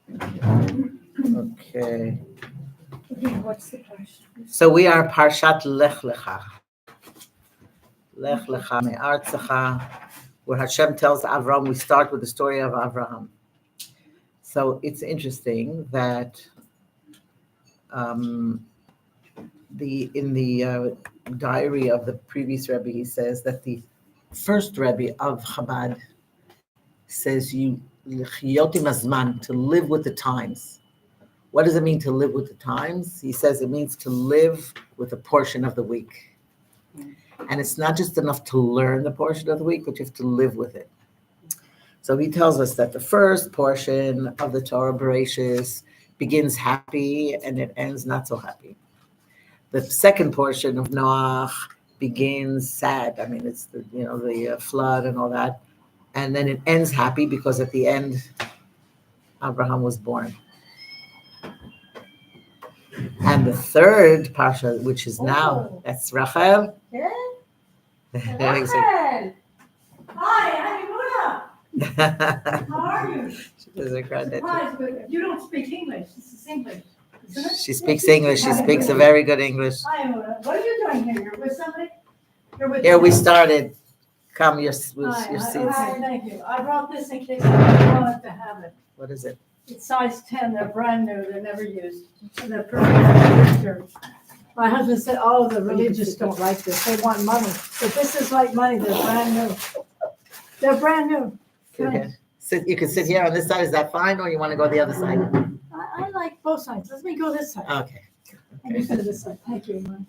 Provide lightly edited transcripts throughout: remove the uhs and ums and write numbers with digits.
Okay. What's the Parshat? So we are Parshat Lech Lecha. Lech Lecha me'artzecha, where Hashem tells Avram, we start with the story of Avraham. So it's interesting that in the diary of the previous Rebbe, he says that the first Rebbe of Chabad says you l'chiyot im hazman, to live with the times. What does it mean to live with the times? He says it means to live with a portion of the week. And it's not just enough to learn the portion of the week, but you have to live with it. So he tells us that the first portion of the Torah, Bereshis, begins happy and it ends not so happy. The second portion of Noach begins sad. I mean, it's the flood and all that. And then it ends happy because at the end, Abraham was born. And the third Parsha, which is now, that's Rachel. Yeah. Rachel. Hi, How are you? She does a granddad. Surprise, but you don't speak English. This is English, isn't it? She speaks English. She speaks a very good English. Hi, what are you doing here? You're with somebody? You're with Here we started. Come, your seats. Hi, thank you. I brought this in case I wanted to have it. What is it? It's size 10. They're brand new. They're never used. They're perfect. My husband said, "Oh, the religious don't like this. They want money. But this is like money. They're brand new. They're brand new." Sit here. You can sit here on this side. Is that fine, or you want to go the other side? I like both sides. Let me go this side. Okay. And you go this side. Thank you, man.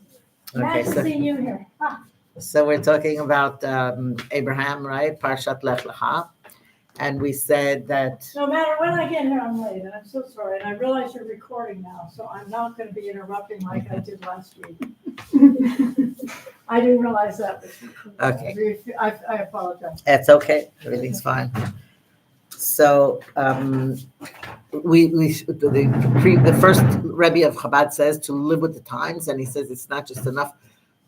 Okay. Nice to see you here. So we're talking about Abraham, right? Parshat Lech Lecha. And we said that... No matter when I get here, I'm late, and I'm so sorry. And I realize you're recording now, so I'm not going to be interrupting like I did last week. I didn't realize that was recorded. Okay. I apologize. It's okay. Everything's fine. So the first Rebbe of Chabad says to live with the times, and he says it's not just enough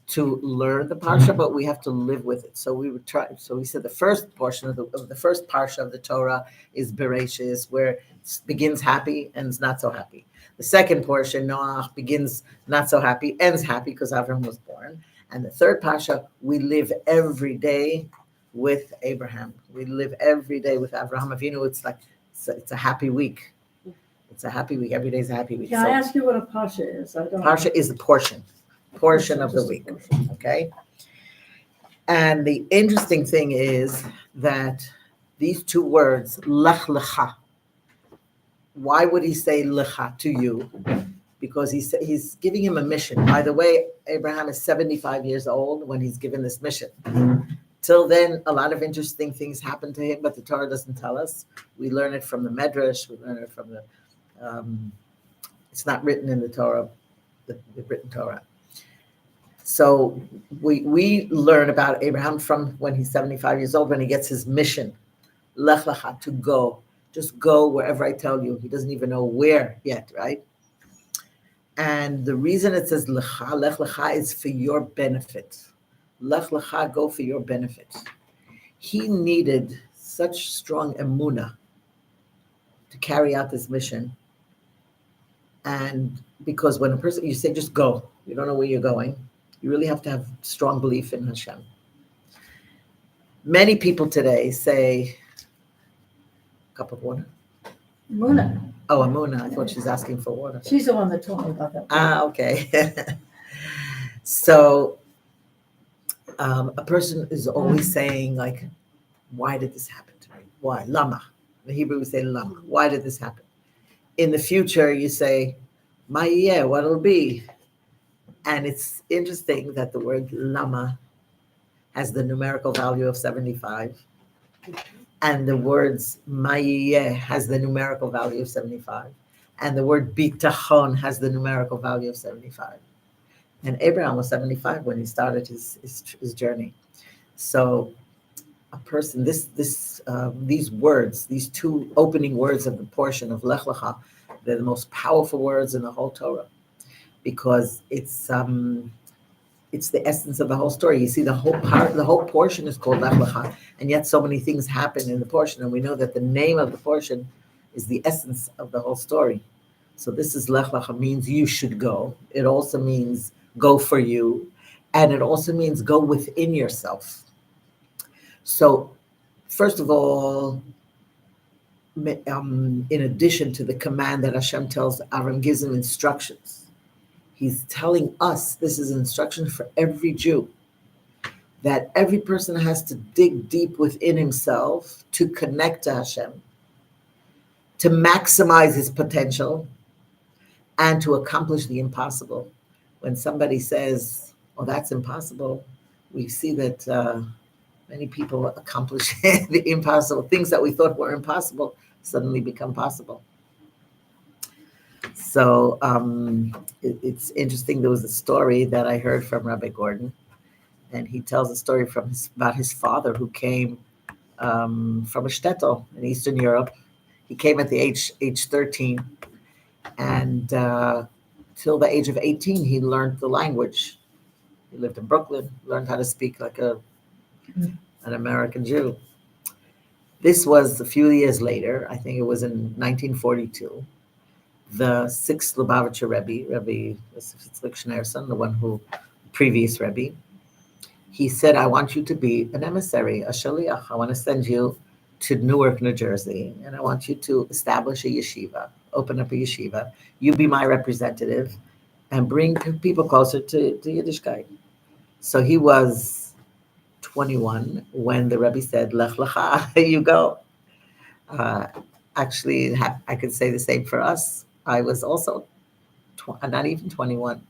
to learn the parsha, but we have to live with it. So we would try. So he said the first portion of the first parsha of the Torah is Bereshis, where it begins happy, ends not so happy. The second portion, Noach, begins not so happy, ends happy because Avram was born. And the third parsha, we live every day with Abraham. We live every day with Avraham Avinu. It's like it's a happy week. It's a happy week. Every day is a happy week. Can I ask you what a parsha is? Parsha is the portion of the week, okay? And the interesting thing is that these two words, Lech Lecha, why would he say Lecha to you? Because he's giving him a mission. By the way, Abraham is 75 years old when he's given this mission. Till then, a lot of interesting things happen to him, but the Torah doesn't tell us. We learn it from the Medrash, we learn it from the, it's not written in the Torah, the written Torah. So we learn about Abraham from when he's 75 years old, when he gets his mission, Lech Lecha, to go. Just go wherever I tell you. He doesn't even know where yet, right? And the reason it says Lecha, Lech Lecha, is for your benefit. Lech Lecha, go for your benefit. He needed such strong emunah to carry out this mission. And because when a person, you say just go, you don't know where you're going, you really have to have strong belief in Hashem. Many people today say, cup of water? Muna. Oh, Amuna. I thought she was asking for water. She's the one that told me about that. Okay. So a person is always saying, like, why did this happen to me? Why? Lama. The Hebrew would say lama. Why did this happen? In the future, you say, ma yeh, what it'll be. And it's interesting that the word lama has the numerical value of 75. And the words ma yeh has the numerical value of 75. And the word bitachon has the numerical value of 75. And Abraham was 75 when he started his journey. So a person, these words, these two opening words of the portion of Lech Lecha, they're the most powerful words in the whole Torah, because it's the essence of the whole story. You see, the whole portion is called Lech Lecha, and yet so many things happen in the portion, and we know that the name of the portion is the essence of the whole story. So this is Lech Lecha means you should go. It also means go for you. And it also means go within yourself. So first of all, in addition to the command that Hashem tells Avram, gives him instructions. He's telling us, this is instruction for every Jew, that every person has to dig deep within himself to connect to Hashem, to maximize his potential, and to accomplish the impossible. When somebody says, oh, that's impossible, we see that many people accomplish the impossible. Things that we thought were impossible suddenly become possible. So it's interesting. There was a story that I heard from Rabbi Gordon, and he tells a story about his father who came from a shtetl in Eastern Europe. He came at the age 13, and till the age of 18, he learned the language. He lived in Brooklyn, learned how to speak like an American Jew. This was a few years later. I think it was in 1942. The sixth Lubavitcher Rebbe Yitzchak Schneerson, the one who, previous Rebbe, he said, I want you to be an emissary, a shaliach. I want to send you to Newark, New Jersey, and I want you to establish a yeshiva, open up a yeshiva. You be my representative and bring people closer to Yiddishkeit. So he was 21 when the Rebbe said, Lech Lecha, you go. Actually, I could say the same for us. I was also not even 21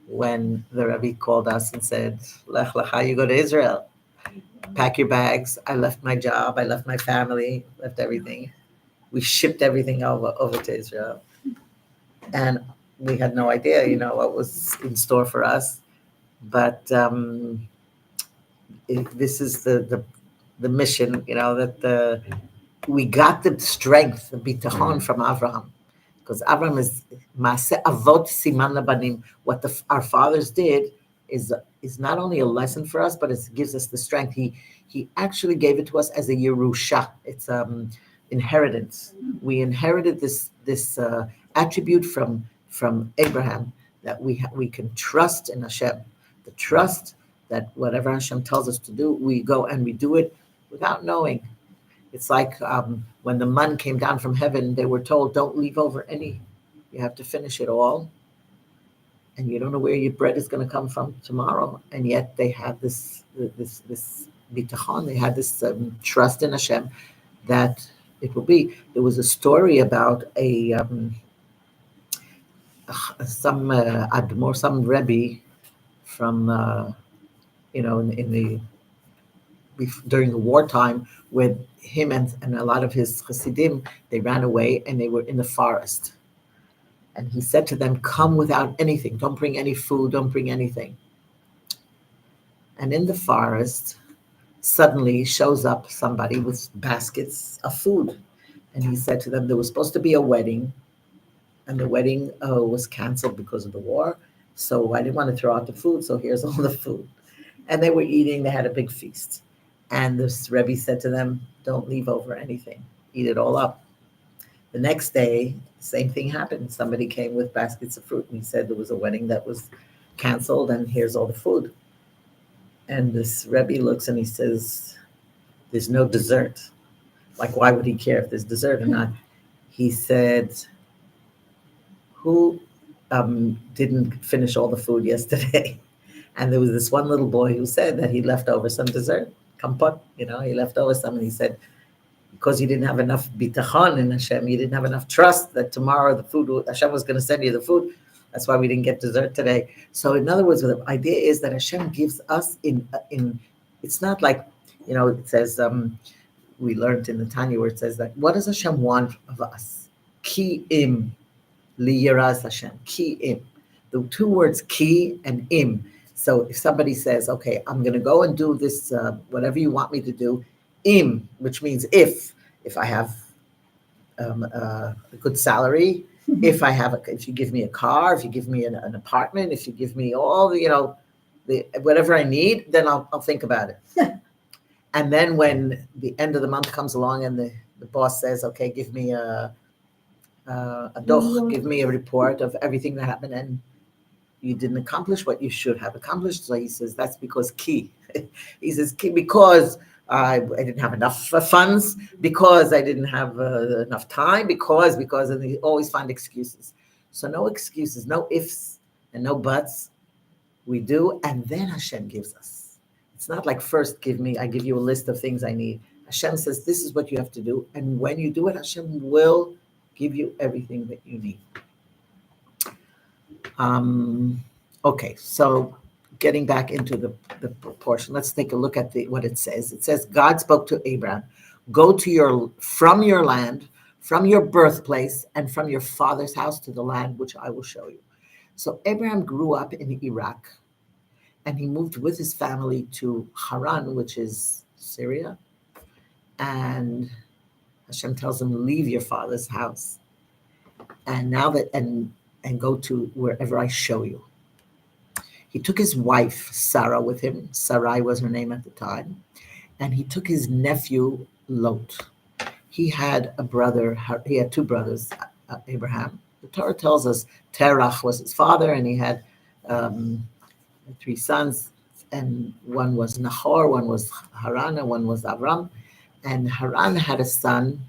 when the Rebbe called us and said, Lech Lecha, you go to Israel. Pack your bags. I left my job. I left my family, left everything. We shipped everything over to Israel. And we had no idea, what was in store for us. But this is the mission, that we got the strength, the bitachon from Avraham. Because Avraham is Maaseh Avot Siman Labanim. What our fathers did is not only a lesson for us, but it gives us the strength. He actually gave it to us as a Yerusha. It's inheritance. We inherited this attribute from Abraham, that we can trust in Hashem. The trust that whatever Hashem tells us to do, we go and we do it without knowing. It's like when the man came down from heaven, they were told, don't leave over any. You have to finish it all. And you don't know where your bread is going to come from tomorrow. And yet they had this bitachon, they had this trust in Hashem that it will be. There was a story about some Admor, some Rebbe from, during the wartime, where him and a lot of his Hasidim, they ran away and they were in the forest. And he said to them, come without anything. Don't bring any food. Don't bring anything. And in the forest, suddenly shows up somebody with baskets of food. And he said to them, there was supposed to be a wedding. And the wedding was canceled because of the war. So I didn't want to throw out the food. So here's all the food. And they were eating. They had a big feast. And this Rebbe said to them, don't leave over anything. Eat it all up. The next day, same thing happened. Somebody came with baskets of fruit, and he said there was a wedding that was canceled, and here's all the food. And this Rebbe looks and he says, there's no dessert. Like, why would he care if there's dessert or not? He said, who didn't finish all the food yesterday? And there was this one little boy who said that he left over some dessert. Kampot, he left over some, and he said, because you didn't have enough bitachon in Hashem, you didn't have enough trust that tomorrow Hashem was going to send you the food. That's why we didn't get dessert today. So in other words, the idea is that Hashem gives us in it's not like, it says, we learned in the Tanya where it says that, what does Hashem want of us? Ki im, li yiras Hashem, ki im. The two words ki and im. So if somebody says, okay, I'm going to go and do this, whatever you want me to do, im, which means if I have a good salary, if you give me a car, if you give me an apartment, if you give me all the whatever I need, then I'll think about it. And then when the end of the month comes along and the boss says, okay, give me a doch, give me a report of everything that happened, and you didn't accomplish what you should have accomplished. So he says, that's because key. He says, key, because I didn't have enough funds, because I didn't have enough time, because, and they always find excuses. So no excuses, no ifs and no buts. We do, and then Hashem gives us. It's not like first I give you a list of things I need. Hashem says, this is what you have to do. And when you do it, Hashem will give you everything that you need. Okay, so getting back into the portion, let's take a look at what it says. It says, God spoke to Abraham, go from your land, from your birthplace, and from your father's house to the land which I will show you. So Abraham grew up in Iraq, and he moved with his family to Haran, which is Syria. And Hashem tells him, leave your father's house, and go to wherever I show you. He took his wife, Sarah, with him. Sarai was her name at the time. And he took his nephew, Lot. He had two brothers, Abraham. The Torah tells us Terach was his father, and he had 3 sons, and one was Nahor, one was Haran, and one was Avram. And Haran had a son,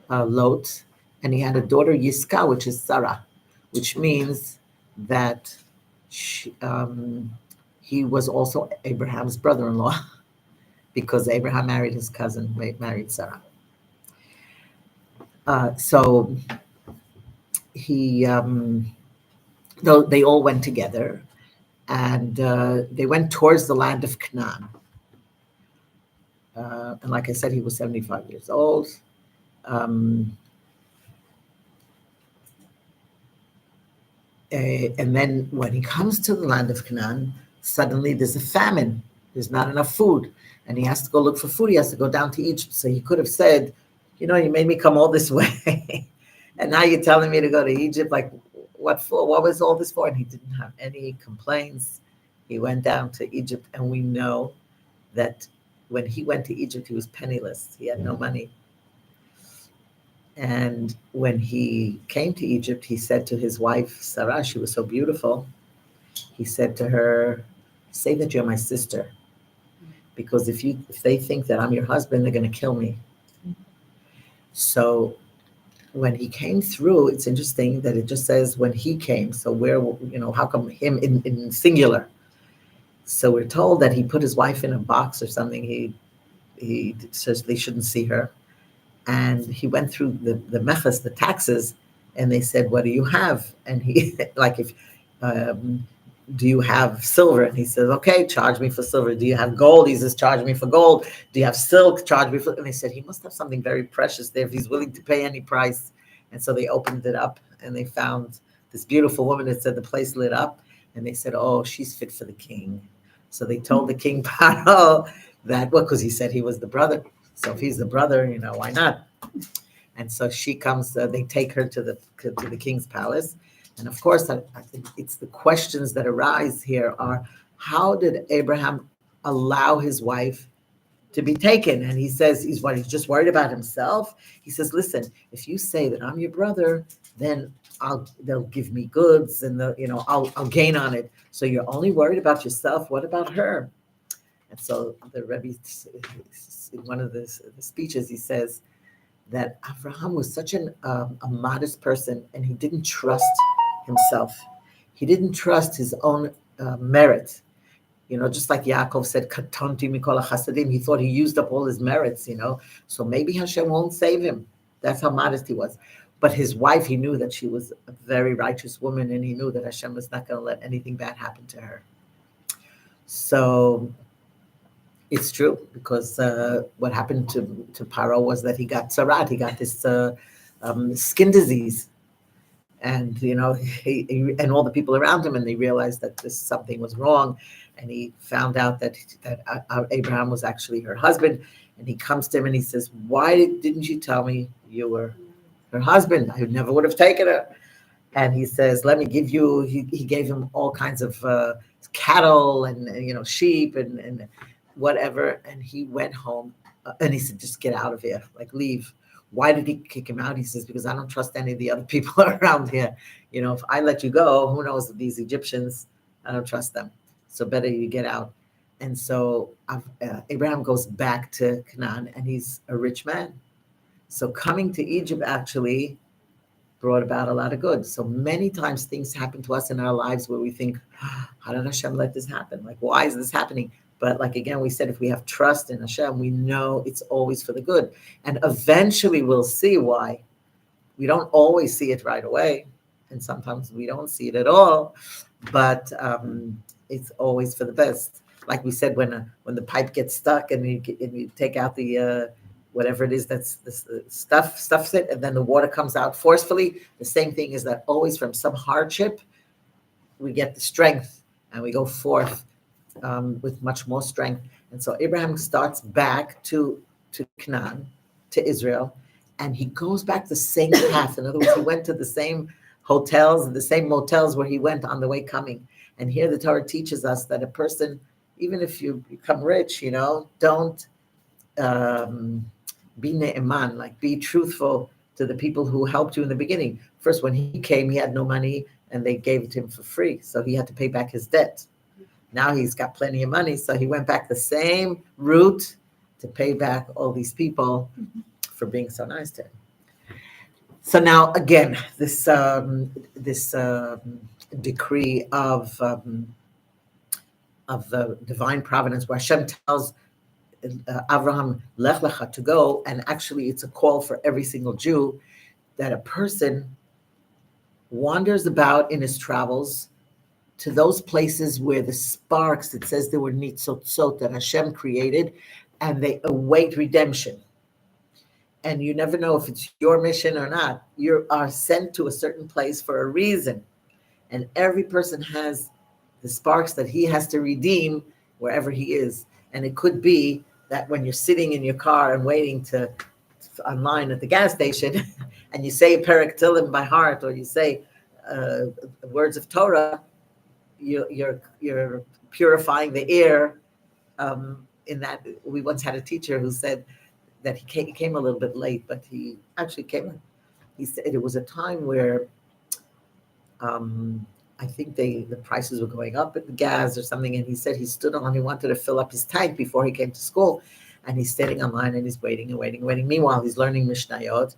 Lot, and he had a daughter, Yiscah, which is Sarah, which means that he was also Abraham's brother-in-law, because Abraham married his cousin, married Sarah. So he, though they all went together, and they went towards the land of Canaan. And like I said, he was 75 years old. And then when he comes to the land of Canaan, suddenly there's a famine. There's not enough food. And he has to go look for food. He has to go down to Egypt. So he could have said, you made me come all this way. And now you're telling me to go to Egypt. Like, what for? What was all this for? And he didn't have any complaints. He went down to Egypt. And we know that when he went to Egypt, he was penniless. He had no money. And when he came to Egypt, he said to his wife, Sarah, she was so beautiful. He said to her, say that you're my sister. Because if they think that I'm your husband, they're going to kill me. So when he came through, it's interesting that it just says when he came. So how come him in singular? So we're told that he put his wife in a box or something. He says they shouldn't see her. And he went through the mechas, the taxes, and they said, what do you have? And he, do you have silver? And he says, okay, charge me for silver. Do you have gold? He says, charge me for gold. Do you have silk? Charge me for, and they said, he must have something very precious there if he's willing to pay any price. And so they opened it up, and they found this beautiful woman that said the place lit up, and they said, oh, she's fit for the king. So they told the king Paro that, because he said he was the brother. So if he's the brother, why not? And so she comes, they take her to the king's palace. And of course, I think it's the questions that arise here are, how did Abraham allow his wife to be taken? And he says, he's just worried about himself. He says, listen, if you say that I'm your brother, then they'll give me goods, and I'll gain on it. So you're only worried about yourself. What about her? And so the Rebbe, in one of the speeches, he says that Abraham was such a modest person, and he didn't trust himself. He didn't trust his own merit. Just like Yaakov said, Katonti mikol chasadim, he thought he used up all his merits, So maybe Hashem won't save him. That's how modest he was. But his wife, he knew that she was a very righteous woman, and he knew that Hashem was not going to let anything bad happen to her. So it's true, because what happened to Paro was that he got tzara'at, he got this skin disease. And, he and all the people around him, and they realized that something was wrong. And he found out that Abraham was actually her husband. And he comes to him and he says, why didn't you tell me you were her husband? I never would have taken her. And he says, let me give you, he gave him all kinds of cattle and sheep and whatever. And he went home and he said, just get out of here, leave. Why did he kick him out? He says, because I don't trust any of the other people around here. If I let you go, who knows, these Egyptians, I don't trust them. So better you get out. And so Abraham goes back to Canaan, and he's a rich man. So coming to Egypt actually brought about a lot of good. So many times things happen to us in our lives where we think, how did Hashem let this happen? Like, why is this happening? But like, again, we said, if we have trust in Hashem, we know it's always for the good. And eventually we'll see why. We don't always see it right away. And sometimes we don't see it at all, but it's always for the best. Like we said, when the pipe gets stuck and you take out the, whatever it is that's stuffs it, and then the water comes out forcefully. The same thing is that always from some hardship, we get the strength and we go forth with much more strength. And so Abraham starts back to Canaan, to Israel, and he goes back the same path. In other words, he went to the same hotels and the same motels where he went on the way coming. And here the Torah teaches us that a person, even if you become rich, don't be ne'eman, like be truthful to the people who helped you in the beginning. First, when he came, he had no money and they gave it to him for free. So he had to pay back his debt. Now he's got plenty of money. So he went back the same route to pay back all these people for being so nice to him. So now again, this decree of the divine providence, where Hashem tells Avraham, Lech Lecha, to go, and actually it's a call for every single Jew, that a person wanders about in his travels to those places where the sparks, it says there were nitzotzot that Hashem created, and they await redemption. And you never know if it's your mission or not. You are sent to a certain place for a reason. And every person has the sparks that he has to redeem wherever he is. And it could be that when you're sitting in your car and waiting online at the gas station, and you say a Perek Tehillim by heart, or you say words of Torah, you're purifying the air. In that, we once had a teacher who said that he came a little bit late, but he actually came. He said it was a time where I think the prices were going up at the gas or something, and he said he stood on, he wanted to fill up his tank before he came to school, and he's standing online and he's waiting and waiting and waiting. Meanwhile, he's learning Mishnayot,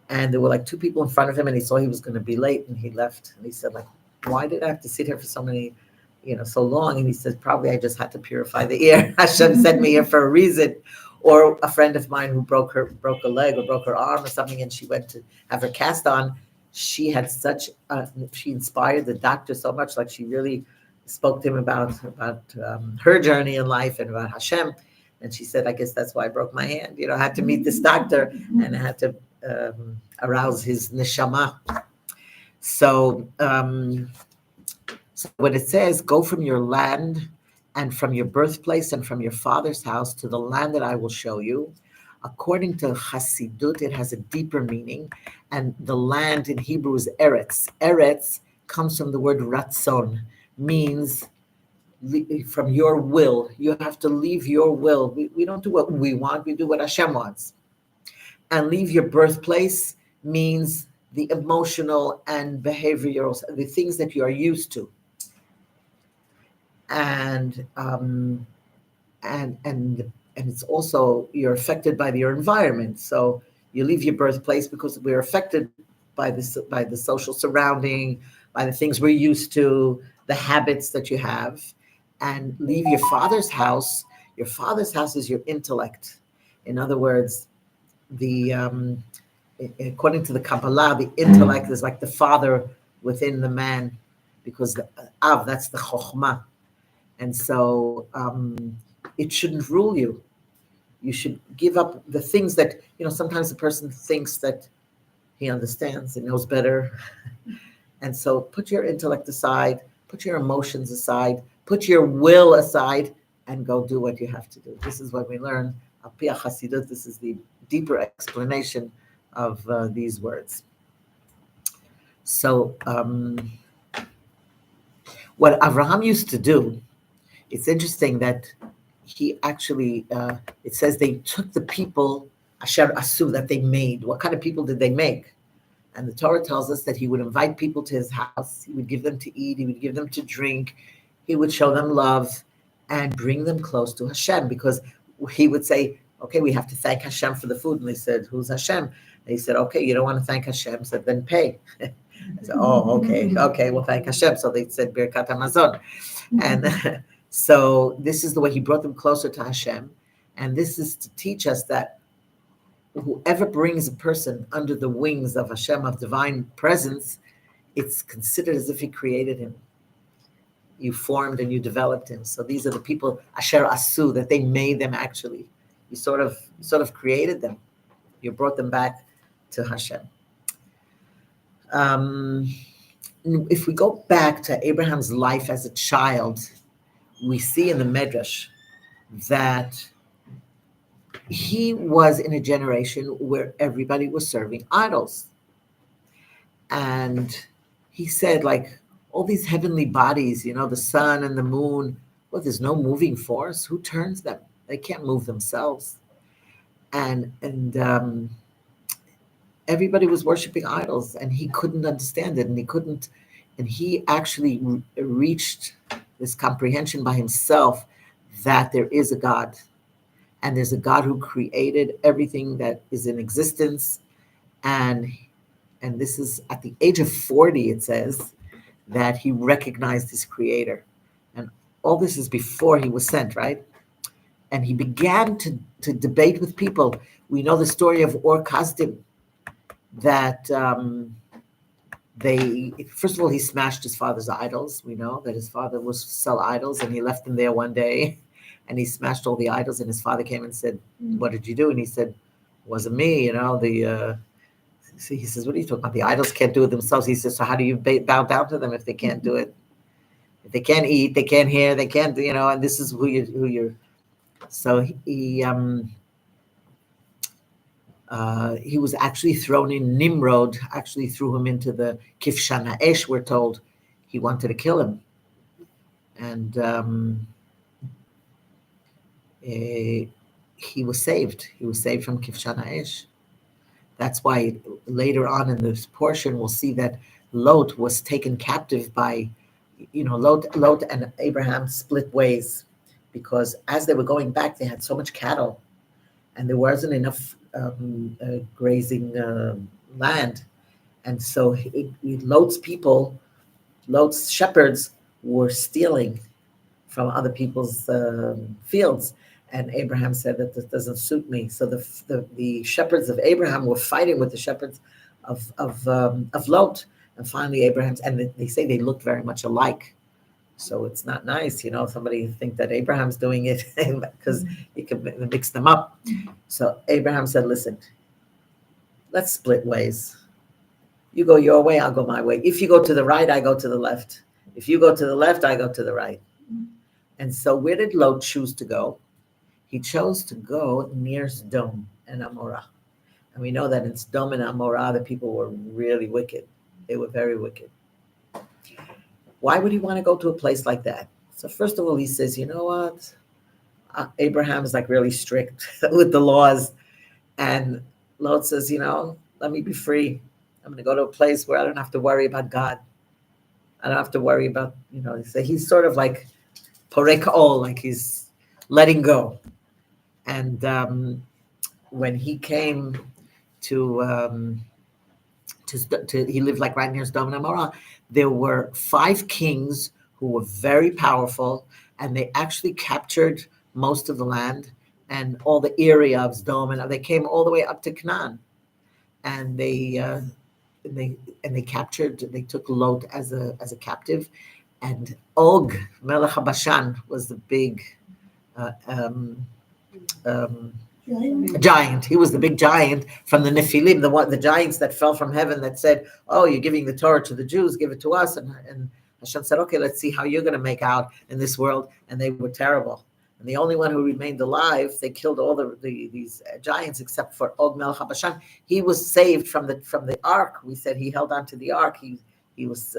and there were like two people in front of him, and he saw he was going to be late, and he left. And he said, like, why did I have to sit here for so long? And he said, probably I just had to purify the air. Hashem sent me here for a reason. Or a friend of mine who broke a leg or broke her arm or something, and she went to have her cast on. She had she inspired the doctor so much, like she really spoke to him about her journey in life and about Hashem. And she said, I guess that's why I broke my hand. I had to meet this doctor, and I had to arouse his neshama. So when it says, go from your land and from your birthplace and from your father's house to the land that I will show you, according to Hasidut, it has a deeper meaning. And the land in Hebrew is Eretz. Eretz comes from the word ratzon, means from your will. You have to leave your will. We don't do what we want, we do what Hashem wants. And leave your birthplace means the emotional and behavioral, the things that you are used to. And it's also, you're affected by your environment. So you leave your birthplace because we're affected by the social surrounding, by the things we're used to, the habits that you have, and leave your father's house. Your father's house is your intellect. In other words, according to the Kabbalah, the intellect is like the father within the man, because the Av, that's the Chokhmah. And so it shouldn't rule you. You should give up the things that, sometimes the person thinks that he understands and knows better. And so put your intellect aside, put your emotions aside, put your will aside, and go do what you have to do. This is what we learn. Al Pi HaChasidut, this is the deeper explanation of these words. So what Avraham used to do, it's interesting that he actually, it says they took the people, asher asu, that they made. What kind of people did they make? And the Torah tells us that he would invite people to his house. He would give them to eat. He would give them to drink. He would show them love and bring them close to Hashem, because he would say, okay, we have to thank Hashem for the food. And they said, who's Hashem? And he said, okay, you don't want to thank Hashem, so then pay. I said, oh, okay, well, thank Hashem. So they said, Birkat Hamazon. And so this is the way he brought them closer to Hashem. And this is to teach us that whoever brings a person under the wings of Hashem, of divine presence, it's considered as if he created him. You formed and you developed him. So these are the people, asher asu, that they made them actually. You sort of created them. You brought them back to Hashem. If we go back to Abraham's life as a child, we see in the Medrash that he was in a generation where everybody was serving idols. And he said, like, all these heavenly bodies, the sun and the moon, well, there's no moving force. Who turns them? They can't move themselves. And everybody was worshiping idols, and he couldn't understand it, and he actually reached this comprehension by himself that there is a God, and there's a God who created everything that is in existence. And this is at the age of 40, it says, that he recognized his creator. And all this is before he was sent, right? And he began to debate with people. We know the story of Or Kasdim, that first of all, he smashed his father's idols. We know that his father was to sell idols, and he left them there one day, and he smashed all the idols, and his father came and said, what did you do? And he said, it wasn't me, he says, what are you talking about? The idols can't do it themselves. He says, so how do you bow down to them if they can't do it? If they can't eat, they can't hear, they can't, and this is who you're. So he was actually thrown in. Nimrod actually threw him into the Kifshan Ha'esh, we're told. He wanted to kill him. And he was saved. He was saved from Kifshan Ha'esh. That's why later on in this portion, we'll see that Lot was taken captive by, Lot and Abraham split ways, because as they were going back, they had so much cattle, and there wasn't enough grazing land. And so Lot's shepherds were stealing from other people's fields. And Abraham said that this doesn't suit me. So the shepherds of Abraham were fighting with the shepherds of Lot. And finally Abraham's, and they say they looked very much alike. So it's not nice, somebody think that Abraham's doing it, because you can mix them up. So Abraham said, listen, let's split ways. You go your way, I'll go my way. If you go to the right, I go to the left. If you go to the left, I go to the right. And so where did Lot choose to go? He chose to go near Sodom and Amorah. And we know that in Sodom and Amorah, the people were really wicked. They were very wicked. Why would he want to go to a place like that? So first of all, he says, you know what? Abraham is like really strict with the laws. And Lot says, let me be free. I'm going to go to a place where I don't have to worry about God. I don't have to worry about, so he's sort of like porek ol, like he's letting go. And when he came to he lived like right near Sodom and Amorah, there were 5 kings who were very powerful, and they actually captured most of the land and all the area of Sodom, and they came all the way up to Canaan, and they took Lot as a captive, and Og Melech Bashan was the big giant. He was the big giant from the Nephilim, the giants that fell from heaven that said, oh, you're giving the Torah to the Jews, give it to us. And Hashem said, okay, let's see how you're going to make out in this world. And they were terrible. And the only one who remained alive, they killed all these giants except for Og Melech Bashan. He was saved from the ark. We said he held on to the ark. He was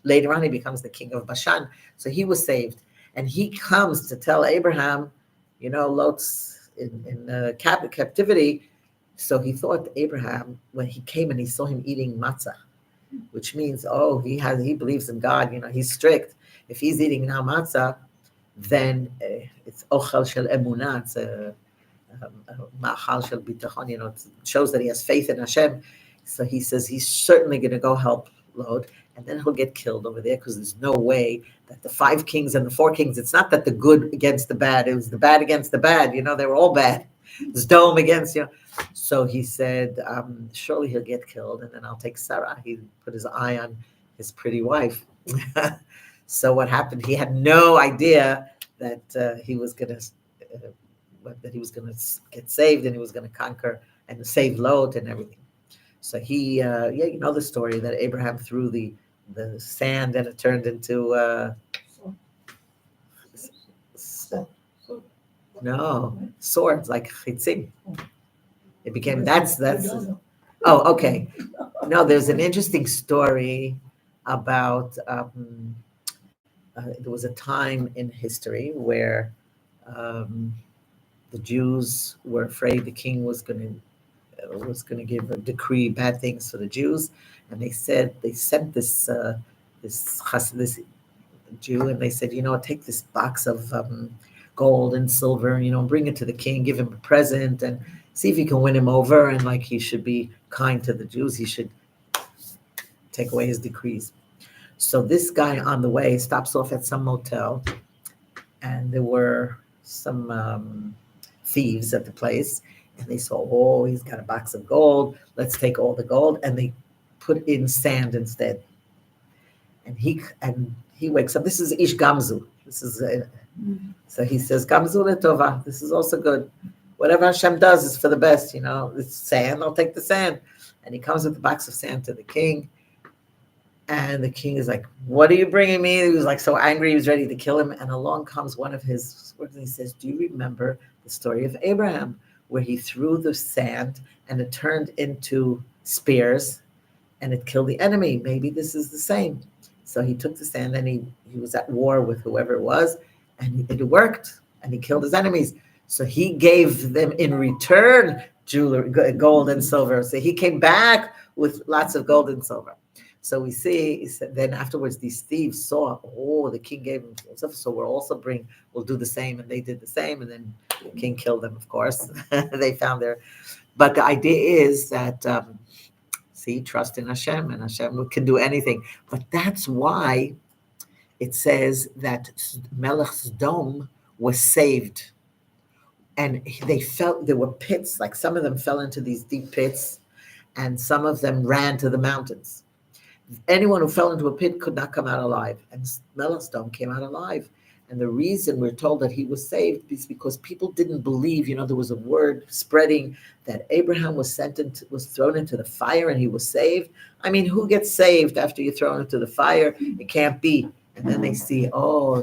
later on he becomes the king of Bashan. So he was saved. And he comes to tell Abraham, Lot's in captivity, So he thought Abraham, when he came and he saw him eating matzah, which means, he believes in God, he's strict. If he's eating now matzah, then it's ochel shel emunah, it's a ma'achal shel bitachon, it shows that he has faith in Hashem. So he says he's certainly going to go help Lot, and then he'll get killed over there, because there's no way that the 5 kings and the 4 kings, it's not that the good against the bad, it was the bad against the bad, they were all bad. It's Dome against, So he said, surely he'll get killed, and then I'll take Sarah. He put his eye on his pretty wife. So what happened? He had no idea that he was going to get saved, and he was going to conquer and save Lot and everything. So he, you know the story that Abraham threw the sand and it turned into swords, like chitzim. It became that's. Oh, okay. No, there's an interesting story about there was a time in history where the Jews were afraid the king was going to give a decree bad things for the Jews, and they sent this Jew, and they said, take this box of gold and silver, bring it to the king, give him a present, and see if you can win him over, and like he should be kind to the Jews, he should take away his decrees. So this guy on the way stops off at some motel, and there were some thieves at the place, and they saw, he's got a box of gold, let's take all the gold, and they put in sand instead. And he wakes up. This is Ish Gamzu. So he says, Gamzu letova. This is also good. Whatever Hashem does is for the best. It's sand. I'll take the sand. And he comes with the box of sand to the king. And the king is like, what are you bringing me? He was like so angry. He was ready to kill him. And along comes one of his words, and he says, do you remember the story of Abraham, where he threw the sand and it turned into spears and it killed the enemy? Maybe this is the same. So he took the sand, and he was at war with whoever it was, and it worked, and he killed his enemies. So he gave them in return jewelry, gold and silver. So he came back with lots of gold and silver. So we see, he said, then afterwards these thieves saw, the king gave them stuff, so we'll do the same, and they did the same, and then the king killed them, of course. They found but the idea is that, trust in Hashem, and Hashem can do anything. But that's why it says that Melech's dome was saved. And there were pits, like some of them fell into these deep pits, and some of them ran to the mountains. Anyone who fell into a pit could not come out alive. And Melech's dome came out alive. And the reason we're told that he was saved is because people didn't believe, there was a word spreading that Abraham was thrown into the fire and he was saved. I mean, who gets saved after you're thrown into the fire? It can't be. And then they see,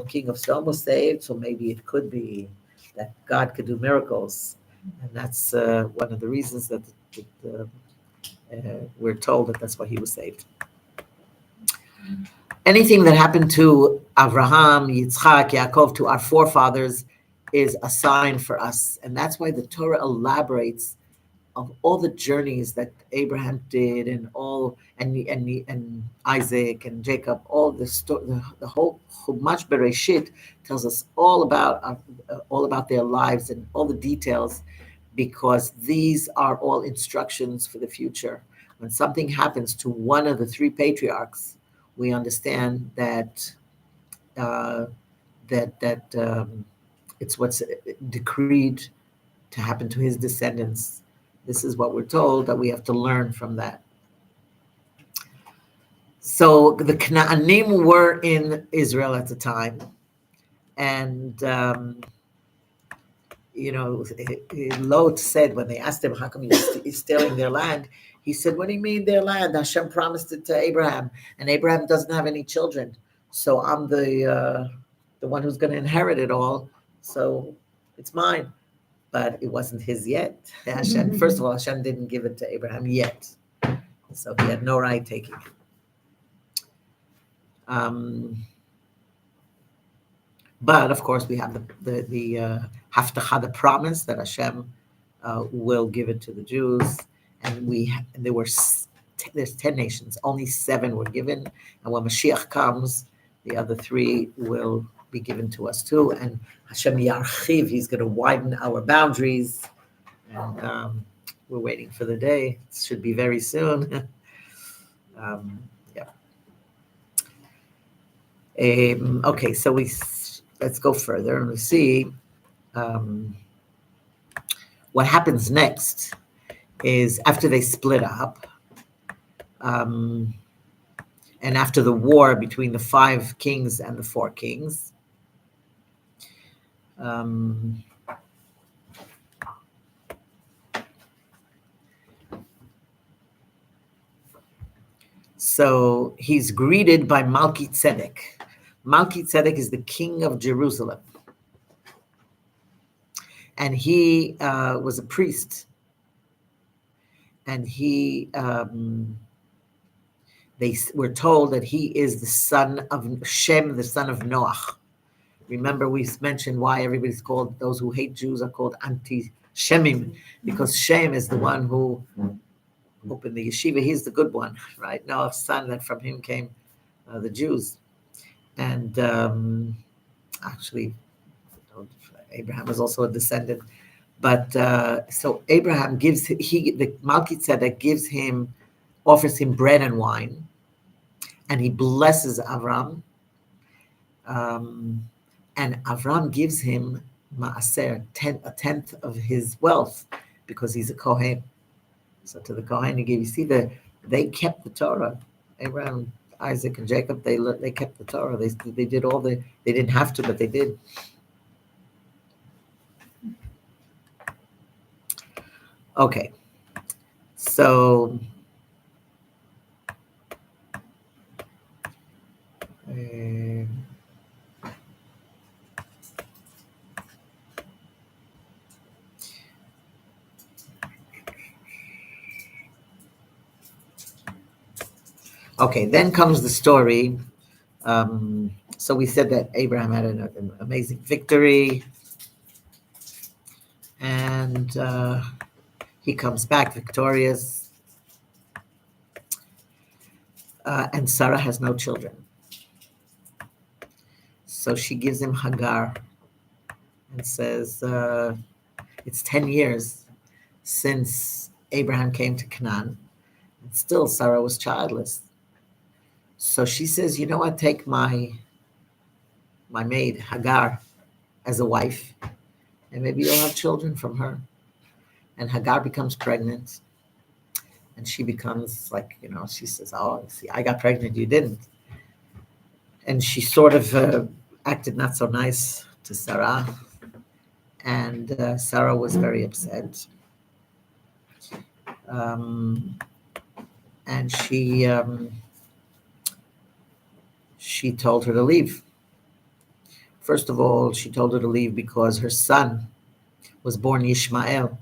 King of Stone was saved, so maybe it could be that God could do miracles. And that's one of the reasons that we're told that that's why he was saved. Anything that happened to Abraham, Yitzchak, Yaakov, to our forefathers, is a sign for us. And that's why the Torah elaborates of all the journeys that Abraham did, and Isaac and Jacob. All the whole Chumash Bereshit tells us all about their lives and all the details, because these are all instructions for the future. When something happens to one of the 3 patriarchs, we understand that it's what's decreed to happen to his descendants. This is what we're told, that we have to learn from that. So the Canaanim were in Israel at the time, and Lot said, when they asked him, how come he's stealing their land? He said, what do you mean their land? Hashem promised it to Abraham, and Abraham doesn't have any children. So I'm the one who's going to inherit it all. So it's mine. But it wasn't his yet. Hashem, first of all, Hashem didn't give it to Abraham yet. So he had no right taking it. But of course, we have the Haftacha, the promise that Hashem will give it to the Jews. And there's 10 nations. Only 7 were given. And when Mashiach comes, the other 3 will be given to us too. And Hashem Yarchiv, He's going to widen our boundaries. And we're waiting for the day. It should be very soon. Yeah. Okay, so let's go further and we see what happens next is after they split up, and after the war between the 5 kings and the 4 kings, so he's greeted by Malki Tzedek. Malki Tzedek is the king of Jerusalem. And he was a priest. And they were told that he is the son of Shem, the son of Noach. Remember, we mentioned why everybody's called, those who hate Jews are called anti-Shemim, because Shem is the one who opened the yeshiva. He's the good one, right? Noah's son, that from him came the Jews. And actually, Abraham is also a descendant. But so Abraham the Malki Tzedek offers him bread and wine, and he blesses Avram. And Avram gives him maaser, a tenth of his wealth, because he's a Kohen. So to the Kohen he gave. You see, they kept the Torah. Abraham, Isaac, and Jacob, they kept the Torah. They did all they didn't have to, but they did. Okay, so okay, then comes the story. So we said that Abraham had an amazing victory, and he comes back victorious, and Sarah has no children. So she gives him Hagar and says, it's 10 years since Abraham came to Canaan, and still Sarah was childless. So she says, you know what, take my maid, Hagar, as a wife, and maybe you'll have children from her. And Hagar becomes pregnant, and she becomes like, she says, oh, see, I got pregnant, you didn't. And she sort of acted not so nice to Sarah, and Sarah was very upset. And she told her to leave. First of all, she told her to leave because her son was born Ishmael.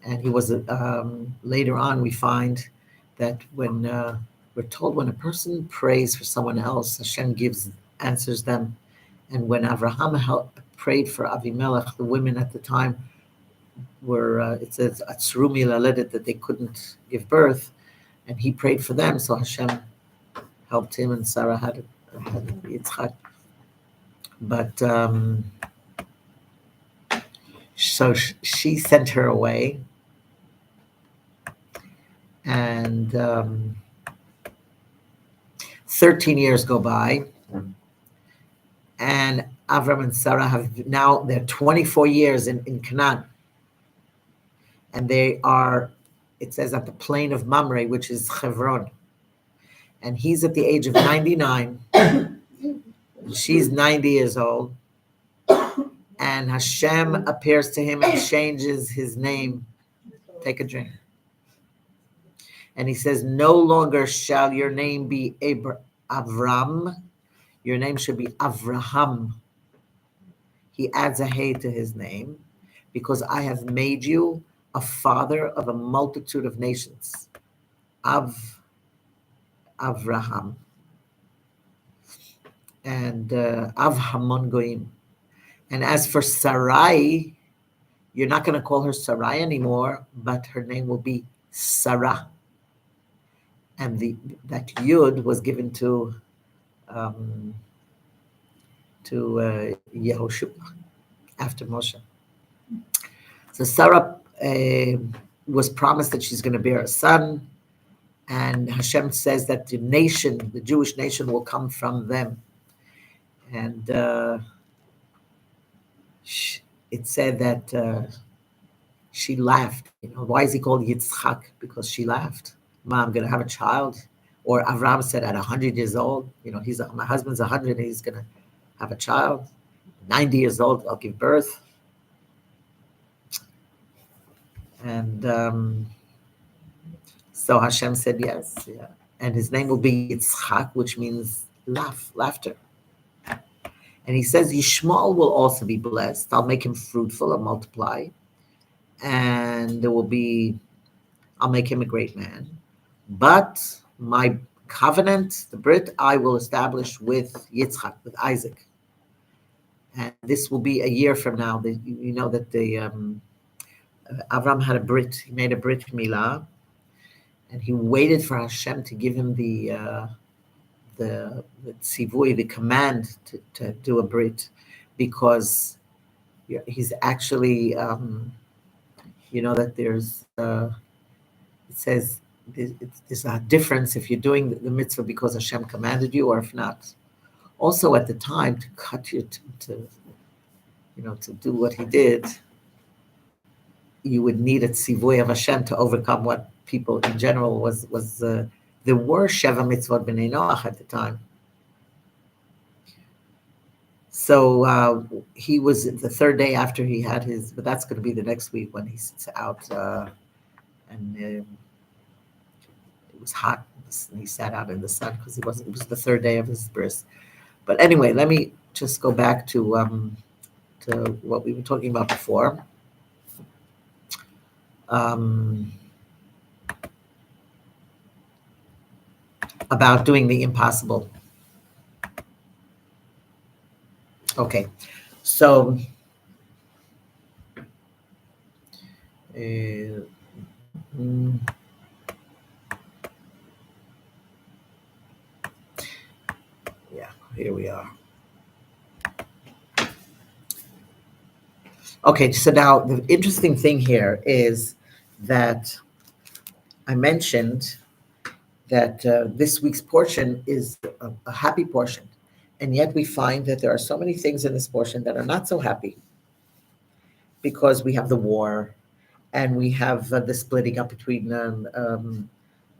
And he was, later on, we find that when we're told when a person prays for someone else, Hashem answers them. And when Avraham prayed for Avimelech, the women at the time were, it says, Atzrumi laledet, that they couldn't give birth. And he prayed for them, so Hashem helped him, and Sarah had Yitzchak. But so she sent her away, and 13 years go by, and Avram and Sarah they're 24 years in Canaan, and they are, it says, at the plain of Mamre, which is Hebron, and he's at the age of 99. She's 90 years old, and Hashem appears to him and changes his name. Take a drink. And he says, no longer shall your name be Avram, your name should be Avraham. He adds a hey to his name, because I have made you a father of a multitude of nations. Avraham. And Av Hamon Goim. And as for Sarai, you're not going to call her Sarai anymore, but her name will be Sarah. And that Yud was given to Yehoshua after Moshe. So Sarah was promised that she's going to bear a son, and Hashem says that the nation, the Jewish nation, will come from them. And it said that she laughed. Why is he called Yitzchak? Because she laughed. Ma, I'm going to have a child. Or Avram said at 100 years old, my husband's 100, and he's going to have a child. 90 years old, I'll give birth. And so Hashem said yes. Yeah. And his name will be Yitzchak, which means laughter. And he says Yishmael will also be blessed. I'll make him fruitful and multiply. And I'll make him a great man. But my covenant, the Brit, I will establish with Yitzchak, with Isaac. And this will be a year from now. You know that Avram had a Brit. He made a Brit Milah. And he waited for Hashem to give him the tzivui, the command to do a Brit, because he's actually, that there's, it says there's a difference if you're doing the mitzvah because Hashem commanded you or if not. Also at the time, to cut you to do what he did, you would need a tzivui of Hashem to overcome what people in general was there were Sheva mitzvot b'nei Noach at the time. So he was the third day after he had his, but that's going to be the next week when he sits out, and it was hot, and he sat out in the sun because it was the third day of his birth. But anyway, let me just go back to what we were talking about before. About doing the impossible. Okay, so yeah, here we are. Okay, so now the interesting thing here is that I mentioned that this week's portion is a happy portion. And yet we find that there are so many things in this portion that are not so happy, because we have the war, and we have the splitting up between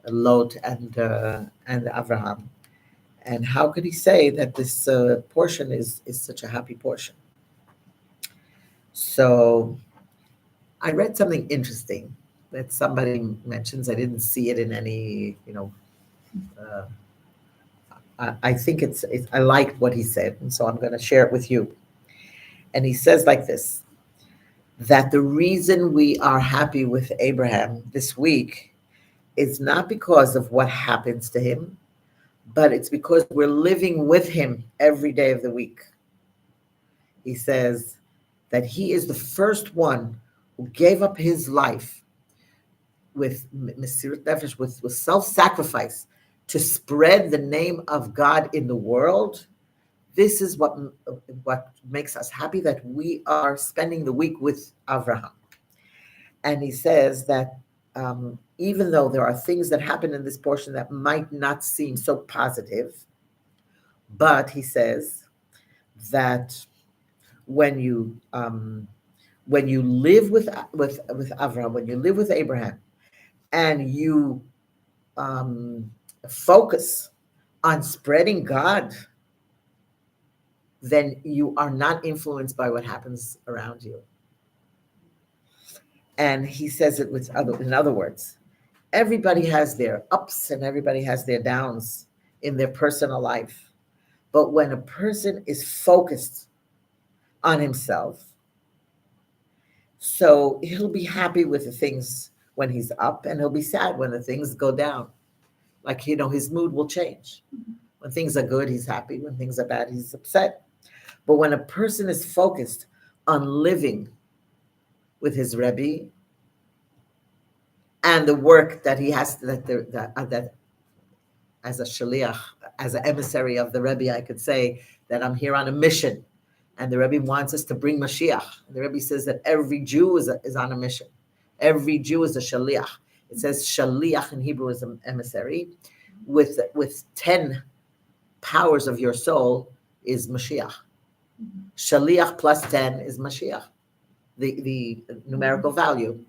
Lot and Abraham. And how could he say that this portion is such a happy portion? So I read something interesting that somebody mentions. I didn't see it in any, I think I liked what he said, and so I'm going to share it with you. And he says like this, that the reason we are happy with Abraham this week is not because of what happens to him, but it's because we're living with him every day of the week. He says that he is the first one who gave up his life with mesirat nefesh, with self-sacrifice, to spread the name of God in the world. This is what makes us happy, that we are spending the week with Avraham. And he says that even though there are things that happen in this portion that might not seem so positive, but he says that when you live with Avraham, when you live with Abraham, and you focus on spreading God, then you are not influenced by what happens around you. And he says it in other words, everybody has their ups and everybody has their downs in their personal life. But when a person is focused on himself, so he'll be happy with the things when he's up, and he'll be sad when the things go down. Like, his mood will change. When things are good, he's happy. When things are bad, he's upset. But when a person is focused on living with his Rebbe, and the work that he has that as a shaliach, as an emissary of the Rebbe, I could say that I'm here on a mission, and the Rebbe wants us to bring Mashiach. The Rebbe says that every Jew is on a mission. Every Jew is a shaliach. It says shaliach in Hebrew is an emissary. With 10 powers of your soul is Mashiach. Shaliach plus 10 is Mashiach, the numerical value.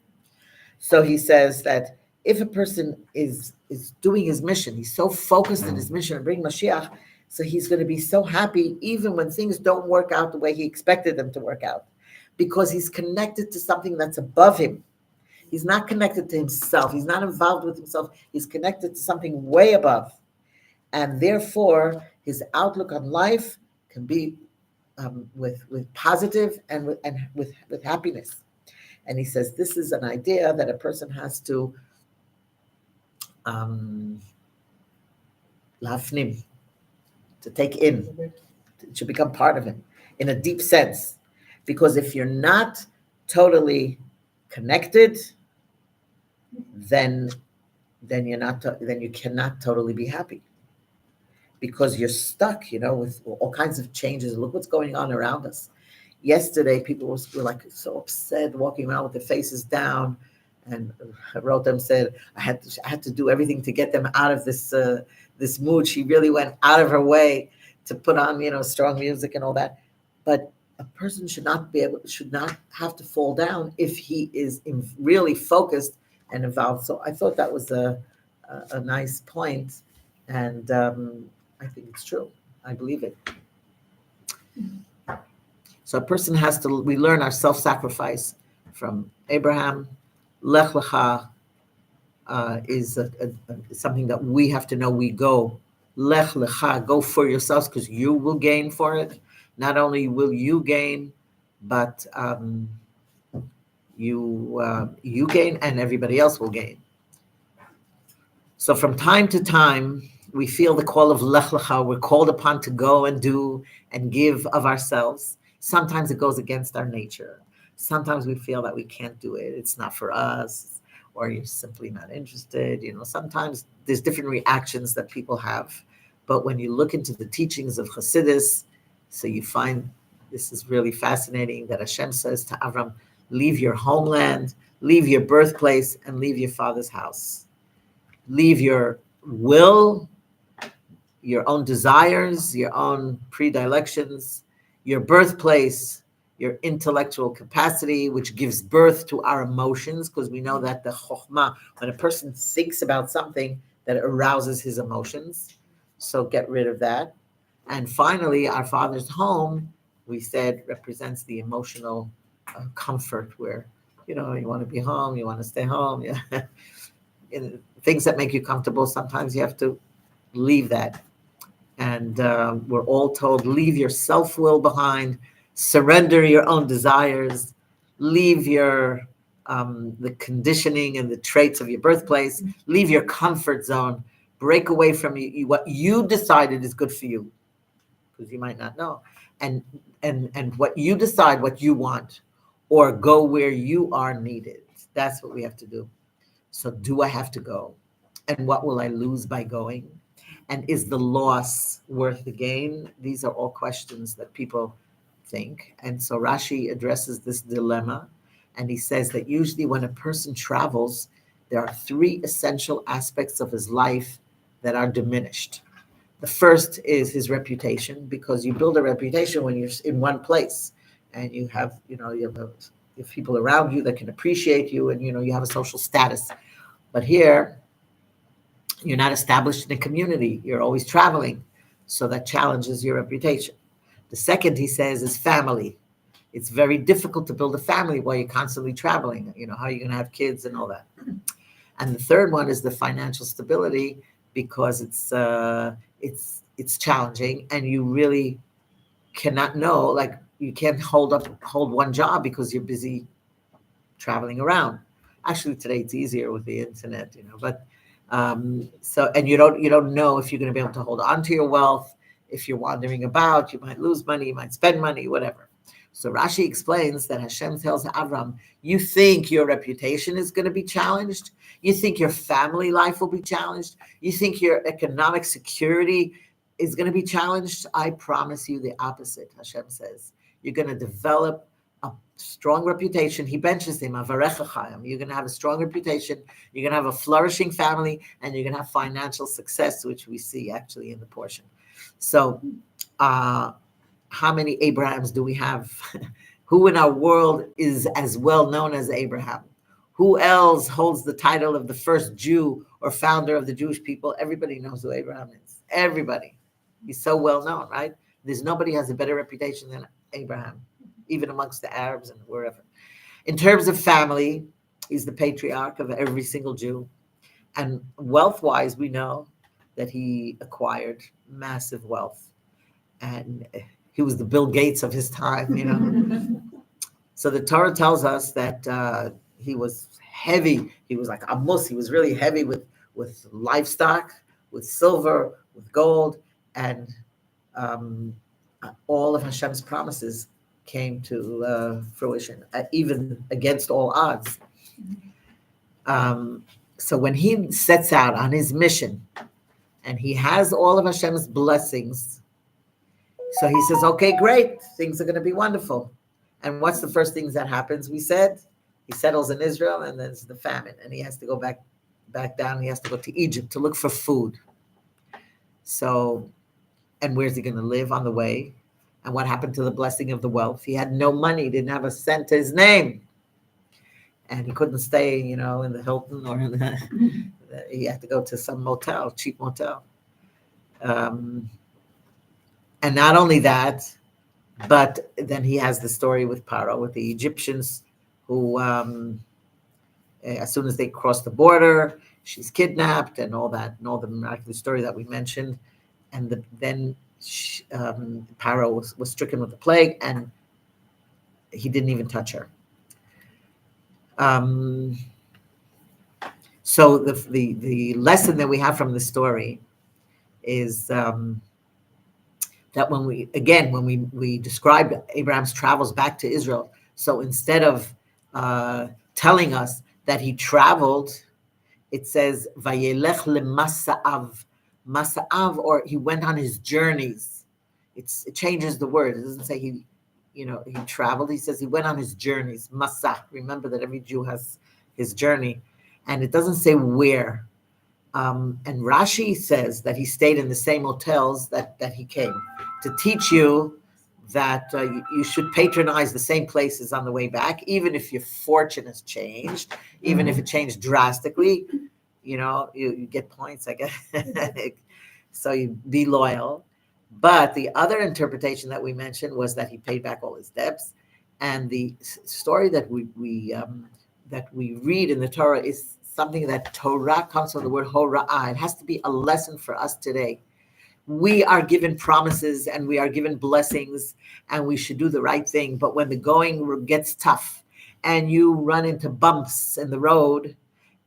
So he says that if a person is doing his mission, he's so focused in his mission to bring Mashiach, so he's going to be so happy even when things don't work out the way he expected them to work out, because he's connected to something that's above him. He's not connected to himself. He's not involved with himself. He's connected to something way above. And therefore, his outlook on life can be with positive and with happiness. And he says this is an idea that a person has to lafnim, to take in. It should become part of him in a deep sense. Because if you're not totally connected, then you're not then you cannot totally be happy. Because you're stuck, with all kinds of changes. Look what's going on around us. Yesterday, people were like so upset, walking around with their faces down, and Rotem said, "I had to do everything to get them out of this mood." She really went out of her way to put on, strong music and all that. But a person should not have to fall down if he is really focused and involved. So I thought that was a nice point, and I think it's true. I believe it. So a person we learn our self-sacrifice from Abraham. Lech Lecha is something that we have to know. We go, Lech Lecha, go for yourselves, because you will gain for it. Not only will you gain, but you gain and everybody else will gain. So from time to time, we feel the call of Lech Lecha. We're called upon to go and do and give of ourselves. Sometimes it goes against our nature. Sometimes we feel that we can't do it. It's not for us, or you're simply not interested. Sometimes there's different reactions that people have. But when you look into the teachings of Chassidus, so you find this is really fascinating that Hashem says to Avram, leave your homeland, leave your birthplace, and leave your father's house. Leave your will, your own desires, your own predilections, your birthplace, your intellectual capacity, which gives birth to our emotions, because we know that the chokhmah, when a person thinks about something, that arouses his emotions. So get rid of that. And finally, our father's home, we said, represents the emotional comfort where, you want to be home, you want to stay home. In things that make you comfortable, sometimes you have to leave that. And we're all told, leave your self-will behind, surrender your own desires, leave your the conditioning and the traits of your birthplace, leave your comfort zone, break away from what you decided is good for you, because you might not know, and what you decide what you want, or go where you are needed. That's what we have to do. So do I have to go? And what will I lose by going? And is the loss worth the gain? These are all questions that people think. And so Rashi addresses this dilemma. And he says that usually when a person travels, there are 3 essential aspects of his life that are diminished. The first is his reputation, because you build a reputation when you're in one place and you have people around you that can appreciate you, and you have a social status. But here, you're not established in a community. You're always traveling. So that challenges your reputation. The second, he says, is family. It's very difficult to build a family while you're constantly traveling. How are you going to have kids and all that? And the third one is the financial stability, because it's challenging, and you really cannot know, like you can't hold one job because you're busy traveling around. Actually, today it's easier with the internet, but so, and you don't know if you're going to be able to hold on to your wealth. If you're wandering about, you might lose money, you might spend money, whatever. So Rashi explains that Hashem tells Avram, you think your reputation is going to be challenged? You think your family life will be challenged? You think your economic security is going to be challenged? I promise you the opposite, Hashem says. You're going to develop a strong reputation. He benches him, Avarechachayim. You're going to have a strong reputation. You're going to have a flourishing family, and you're going to have financial success, which we see actually in the portion. So, how many Abrahams do we have? Who in our world is as well known as Abraham? Who else holds the title of the first Jew or founder of the Jewish people? Everybody knows who Abraham is. Everybody. He's so well known, right? There's nobody has a better reputation than Abraham, even amongst the Arabs and wherever. In terms of family, he's the patriarch of every single Jew. And wealth-wise, we know that he acquired massive wealth. And he was the Bill Gates of his time, you know. So the Torah tells us that he was heavy. He was like Amos. He was really heavy with livestock, with silver, with gold, and all of Hashem's promises came to fruition, even against all odds. So when he sets out on his mission, and he has all of Hashem's blessings, so he says, okay, great, things are going to be wonderful. And what's the first things that happens? We said he settles in Israel, and there's the famine, and he has to go back down. He has to go to Egypt to look for food. So, and where's he going to live on the way? And what happened to the blessing of the wealth? He had no money, didn't have a cent to his name. And he couldn't stay, you know, in the Hilton or in the, he had to go to some motel, cheap motel. And not only that, but then he has the story with Paro, with the Egyptians who, as soon as they cross the border, she's kidnapped and all that, and all the miraculous story that we mentioned. And then Paro was stricken with the plague, and he didn't even touch her. So the lesson that we have from the story is that when we described Abraham's travels back to Israel, so instead of telling us that he traveled, it says Vayelech lemasa'av, masa'av, or he went on his journeys. It changes the word. It doesn't say he traveled. He says he went on his journeys. Masa. Remember that every Jew has his journey, and it doesn't say where. And Rashi says that he stayed in the same hotels that he came, to teach you that you should patronize the same places on the way back, even if your fortune has changed, even if it changed drastically. You know, you get points, I guess. So you be loyal. But the other interpretation that we mentioned was that he paid back all his debts. And the story that we read in the Torah is something that Torah comes from the word hora'ah. It has to be a lesson for us today. We are given promises and we are given blessings and we should do the right thing. But when the going gets tough and you run into bumps in the road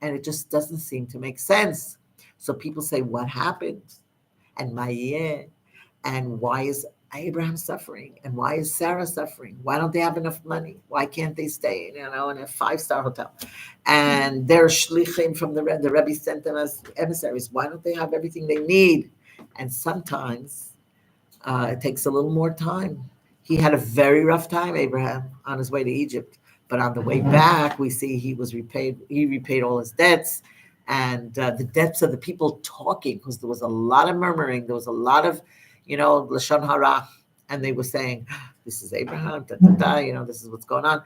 and it just doesn't seem to make sense. So people say, what happened? And Ma'yeh, and why is Abraham suffering? And why is Sarah suffering? Why don't they have enough money? Why can't they stay, in a 5-star hotel? And they're shlichim from the Rebbe sent them as emissaries. Why don't they have everything they need? And sometimes it takes a little more time. He had a very rough time, Abraham, on his way to Egypt. But on the way back, we see he repaid all his debts. And the debts of the people talking, because there was a lot of murmuring. There was a lot of, Lashon Hara. And they were saying, this is Abraham, this is what's going on.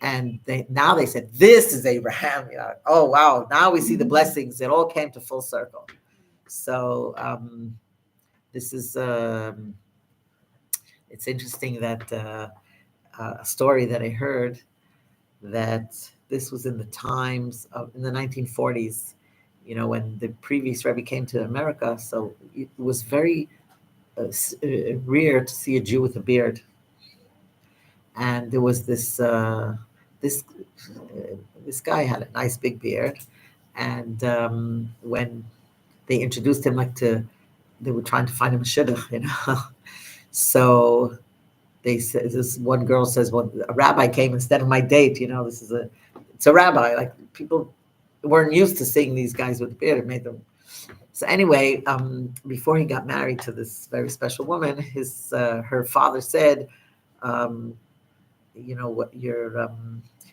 And now they said, this is Abraham. Oh, wow. Now we see the blessings. It all came to full circle. So this is, it's interesting that a story that I heard, that this was in the times in the 1940s, when the previous Rebbe came to America. So it was very rare to see a Jew with a beard. And there was this guy had a nice big beard. And when they introduced him, they were trying to find him a shidduch, So they said, this one girl says, well, a rabbi came instead of my date. It's a rabbi. Like, people weren't used to seeing these guys with the beard. It made them. So anyway, before he got married to this very special woman, her father said, what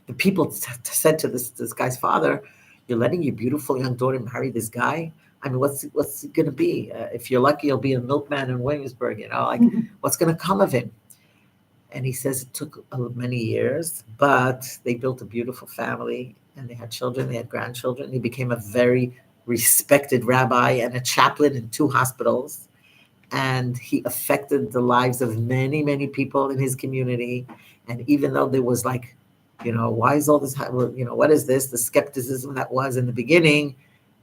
the people said to this guy's father, you're letting your beautiful young daughter marry this guy? I mean, what's it going to be? If you're lucky, you'll be a milkman in Williamsburg, like, what's going to come of him? And he says it took many years, but they built a beautiful family, and they had children, they had grandchildren. He became a very respected rabbi and a chaplain in 2 hospitals. And he affected the lives of many, many people in his community. And even though there was like, why is all this, what is this? The skepticism that was in the beginning,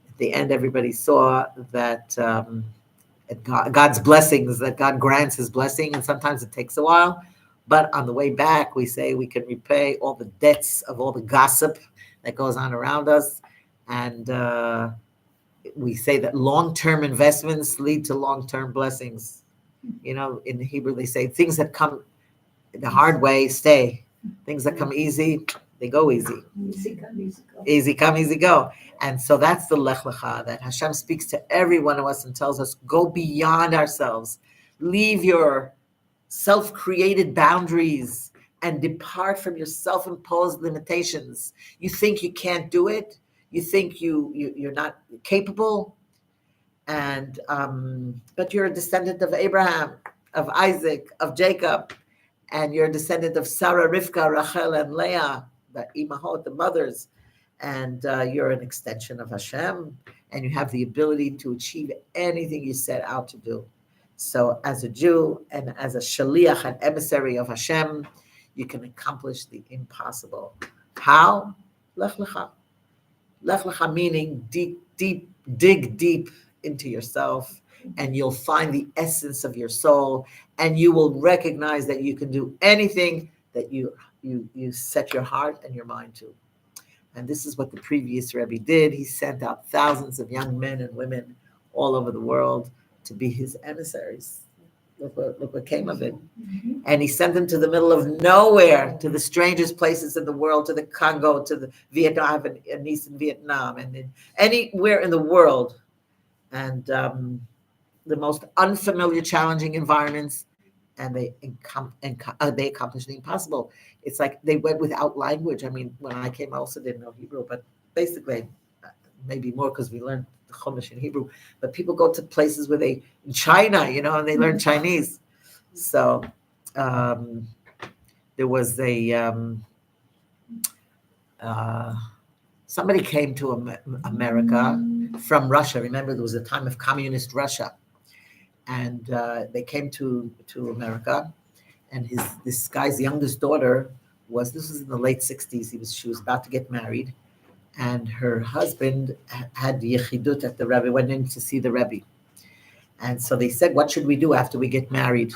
at the end, everybody saw that God's blessings, that God grants his blessing. And sometimes it takes a while. But on the way back, we say we can repay all the debts of all the gossip that goes on around us. And we say that long-term investments lead to long-term blessings. In Hebrew, they say things that come the hard way stay. Things that come easy, they go easy. Easy come, easy go. Easy come, easy go. And so that's the Lech Lecha, that Hashem speaks to every one of us and tells us, go beyond ourselves. Leave your self-created boundaries and depart from your self-imposed limitations. You think you can't do it? You think you're not capable? And but you're a descendant of Abraham, of Isaac, of Jacob, and you're a descendant of Sarah, Rivka, Rachel, and Leah, the imahot, the mothers, and you're an extension of Hashem, and you have the ability to achieve anything you set out to do. So as a Jew and as a shaliach, an emissary of Hashem, you can accomplish the impossible. How? Lech Lecha. Lech Lecha meaning dig deep into yourself, and you'll find the essence of your soul, and you will recognize that you can do anything that you set your heart and your mind to. And this is what the previous Rebbe did. He sent out thousands of young men and women all over the world to be his emissaries. Look what came of it. And he sent them to the middle of nowhere, to the strangest places in the world, to the Congo, to the Vietnam, I have a niece in Vietnam, and in anywhere in the world. And the most unfamiliar, challenging environments, and they accomplished the impossible. It's like they went without language. I mean, when I came, I also didn't know Hebrew, but basically, maybe more because we learned the Chumash in Hebrew. But people go to places where in China, and they learn Chinese. So there was somebody came to America from Russia. Remember, there was a time of communist Russia. And they came to America, and this guy's youngest daughter this was in the late 60s. She was about to get married, and her husband had yechidut at the Rebbe, went in to see the Rebbe. And so they said, what should we do after we get married?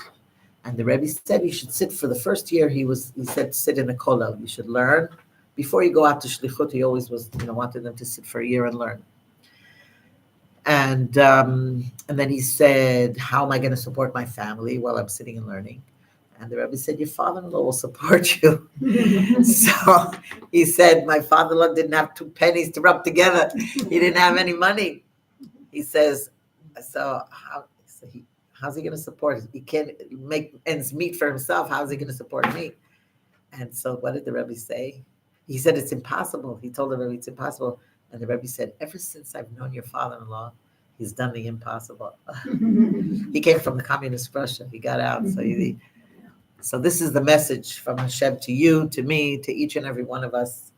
And the Rebbe said, you should sit for the first year. He said, sit in a kollel. You should learn. Before you go out to shlichut, he always was, wanted them to sit for a year and learn. And then he said, how am I going to support my family while I'm sitting and learning? And the Rebbe said, your father-in-law will support you. So he said, my father-in-law didn't have 2 pennies to rub together. He didn't have any money. He says, how's he going to support us? He can't make ends meet for himself. How's he going to support me? And so what did the Rebbe say? He said, it's impossible. He told the Rebbe, it's impossible. And the Rebbe said, ever since I've known your father-in-law, he's done the impossible. He came from the communist Russia. He got out. So this is the message from Hashem to you, to me, to each and every one of us.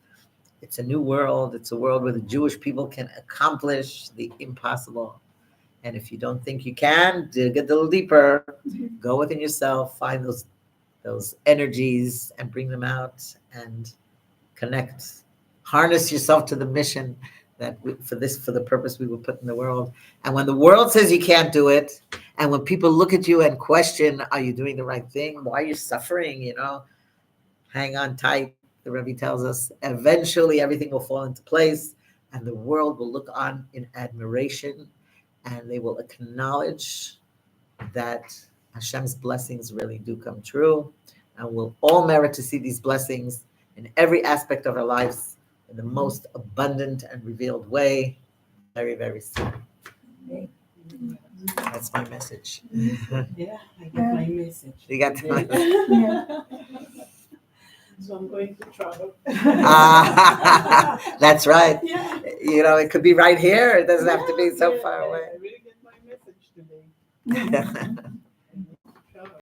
It's a new world. It's a world where the Jewish people can accomplish the impossible. And if you don't think you can, dig a little deeper. Go within yourself, find those energies and bring them out and connect. Harness yourself to the mission that for the purpose we were put in the world. And when the world says you can't do it, and when people look at you and question, are you doing the right thing? Why are you suffering? Hang on tight. The Rebbe tells us eventually everything will fall into place, and the world will look on in admiration, and they will acknowledge that Hashem's blessings really do come true, and we'll all merit to see these blessings in every aspect of our lives in the most abundant and revealed way very, very soon. That's my message. Yeah, I got my message. You got today. the So I'm going to travel. That's right. Yeah. You know, it could be right here. It doesn't have to be so Yeah, far I away. really get my message today.